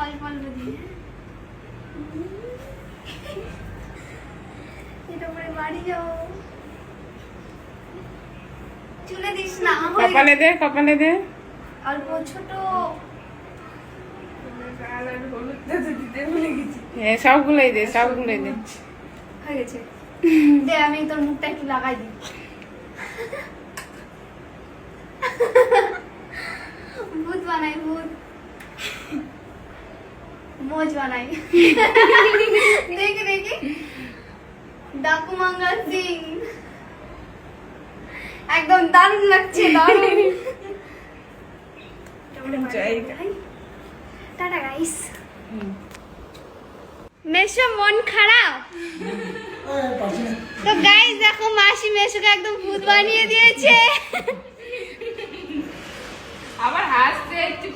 অল্প অল্প দিয়ে এটা পরে বাড়ি যাও। চুলে দিস না, কপালে দে, কপালে দে। অল্প ছোট। হ্যাঁ, সবগুলোই দে, সবগুলোই দে। হয়ে গেছে। দে আমি তোর মুখটা একটু লাগাই দিই। ভূত বানাই, ভূত মোজ বানাই। দেখি দেখি, ডাকু মাঙ্গা সিং, একদম দারুণ লাগছে, দারুণ। Tata guys. মেশো মন খারাপ তো গাইস, দেখো মাসি মেশোকে একদম ভূত বানিয়ে দিয়েছে। আবার হাসছে একটু